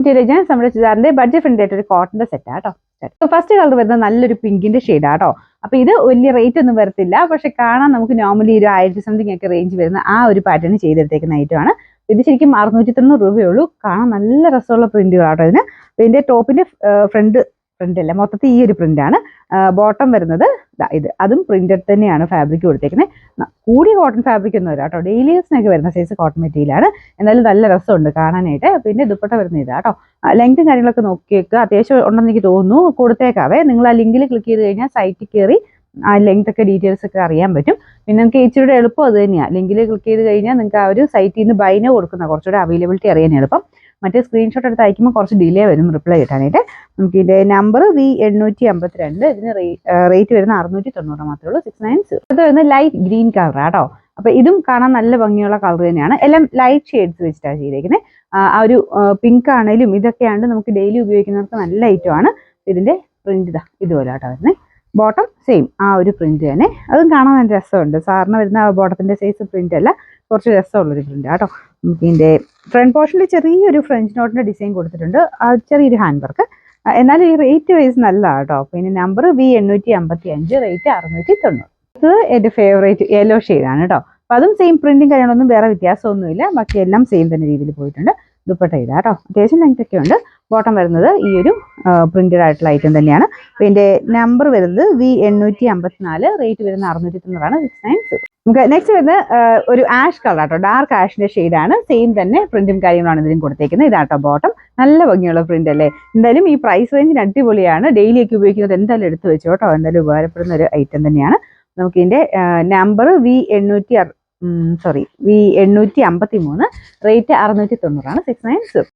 നമ്മുടെ ചുരിദാറിന്റെ budget friendly ആയിട്ട് ഒരു കോട്ടന്റെ സെറ്റ് ആട്ടോ. ഫസ്റ്റ് കളർ വരുന്നത് നല്ലൊരു പിങ്കിന്റെ ഷെയ്ഡാട്ടോ. അപ്പൊ ഇത് വലിയ റേറ്റ് ഒന്നും വരത്തില്ല, പക്ഷെ കാണാൻ നമുക്ക് നോർമലി ഒരു 1000 സംതിങ് ഒക്കെ റേഞ്ച് വരുന്ന ആ ഒരു പാറ്റേൺ ചെയ്തെടുത്തേക്കുന്ന ഐറ്റമാണ്. ഇത് ശരിക്കും 690 രൂപയുള്ളൂ. കാണാൻ നല്ല രസമുള്ള പ്രിന്റുകളാട്ടോ ഇതിന്. ഇതിന്റെ ടോപ്പിന്റെ ഫ്രണ്ട് അല്ല, മൊത്തത്തിൽ ഈ ഒരു പ്രിന്റാണ്. ബോട്ടം വരുന്നത് ഇത്, അതും പ്രിന്റഡ് തന്നെയാണ് ഫാബ്രിക് കൊടുത്തേക്കുന്നത്. കൂടിയ കോട്ടൺ ഫാബ്രിക് ഒന്നും വരാം കേട്ടോ, ഡെയിലി യൂസിനൊക്കെ വരുന്ന സൈസ് കോട്ടൺ മെറ്റീരിയലാണ്. എന്നാലും നല്ല രസമുണ്ട് കാണാനായിട്ട്. പിന്നെ ദുപ്പട്ട വരുന്ന ഇതാട്ടോ. ലെങ്തും കാര്യങ്ങളൊക്കെ നോക്കി വെക്കുക, അത്യാവശ്യം ഉണ്ടെന്ന് എനിക്ക് തോന്നുന്നു. കൊടുത്തേക്കാവേ, നിങ്ങൾ ആ ലിങ്കിൽ ക്ലിക്ക് ചെയ്ത് കഴിഞ്ഞാൽ സൈറ്റിൽ കയറി ആ ലെങ്ത് ഒക്കെ ഡീറ്റെയിൽസ് ഒക്കെ അറിയാൻ പറ്റും. പിന്നെ നിങ്ങൾക്ക് ഇച്ചിരി എളുപ്പം അത് തന്നെയാണ്. ലിങ്കിൽ ക്ലിക്ക് ചെയ്ത് കഴിഞ്ഞാൽ നിങ്ങൾക്ക് ആ ഒരു സൈറ്റിൽ നിന്ന് ബൈനോ കൊടുക്കുന്ന കുറച്ചുകൂടെ അവൈലബിലിറ്റി അറിയാൻ എളുപ്പം. മറ്റേ സ്ക്രീൻഷോട്ട് എടുത്ത് അയക്കുമ്പോൾ കുറച്ച് ഡിലേ വരും റിപ്ലൈ കിട്ടാനായിട്ട്. നമുക്ക് ഇതിന്റെ നമ്പർ V852, ഇതിന് റേറ്റ് വരുന്ന 690 മാത്രമേ ഉള്ളൂ. 690. അത് വരുന്നത് ലൈറ്റ് ഗ്രീൻ കളർ ആട്ടോ. അപ്പൊ ഇതും കാണാൻ നല്ല ഭംഗിയുള്ള കളർ തന്നെയാണ്. എല്ലാം ലൈറ്റ് ഷെയ്ഡ്സ് വെച്ചിട്ടാണ് ചെയ്തേക്കുന്നത്. ആ ഒരു പിങ്ക് ആണെങ്കിലും ഇതൊക്കെയാണ് നമുക്ക് ഡെയിലി ഉപയോഗിക്കുന്നവർക്ക് നല്ല ഐറ്റമാണ്. ഇതിന്റെ പ്രിന്റ് ഇതുപോലെ ആട്ടോ വരുന്നത്. ബോട്ടം സെയിം ആ ഒരു പ്രിന്റ് തന്നെ, അതും കാണാൻ നല്ല രസമുണ്ട്. സാറിന് വരുന്ന ബോട്ടത്തിന്റെ സൈസ് പ്രിന്റ് അല്ല, കുറച്ച് രസമുള്ളൊരു പ്രിന്റ് ആട്ടോ. നമുക്ക് ഇതിന്റെ ഫ്രണ്ട് പോർഷനിൽ ചെറിയൊരു ഫ്രഞ്ച് നോട്ടിന്റെ ഡിസൈൻ കൊടുത്തിട്ടുണ്ട്, ചെറിയൊരു ഹാൻഡ് വർക്ക്. എന്നാലും ഈ റേറ്റ് വൈസ് നല്ല കേട്ടോ. പിന്നെ നമ്പർ V855, റേറ്റ് 690. ഇത് എൻ്റെ ഫേവറേറ്റ് യെല്ലോ ഷെയ്ഡാണ് കേട്ടോ. അപ്പം അതും സെയിം പ്രിന്റും കാര്യങ്ങളൊന്നും വേറെ വ്യത്യാസമൊന്നുമില്ല, ബാക്കി എല്ലാം സെയിം തന്നെ രീതിയിൽ പോയിട്ടുണ്ട്. ദുപ്പട്ട ഇതാ കേട്ടോ, അത്യാവശ്യം ലെങ്ത് ഒക്കെ ഉണ്ട്. ബോട്ടം വരുന്നത് ഈ ഒരു പ്രിന്റഡ് ആയിട്ടുള്ള ഐറ്റം തന്നെയാണ്. പിന്നെ നമ്പർ വരുന്നത് V854, റേറ്റ് വരുന്ന 690, 690. നമുക്ക് നെക്സ്റ്റ് വരുന്നത് ഒരു ആഷ് കളർ ആട്ടോ, ഡാർക്ക് ആഷിന്റെ ഷെയ്ഡാണ്. സെയിം തന്നെ പ്രിന്റും കാര്യങ്ങളാണ് ഇതിലും കൊടുത്തേക്കുന്നത്. ഇതാട്ടോ ബോട്ടം, നല്ല ഭംഗിയുള്ള പ്രിന്റ് അല്ലേ. എന്തായാലും ഈ പ്രൈസ് റേഞ്ചിന് അടിപൊളിയാണ്. ഡെയിലി ഒക്കെ ഉപയോഗിക്കുന്നത് എന്തായാലും എടുത്തു വെച്ചോ കേട്ടോ, എന്തായാലും ഉപകാരപ്പെടുന്ന ഒരു ഐറ്റം തന്നെയാണ്. നമുക്ക് ഇതിന്റെ നമ്പർ V853, റേറ്റ് 690, 690.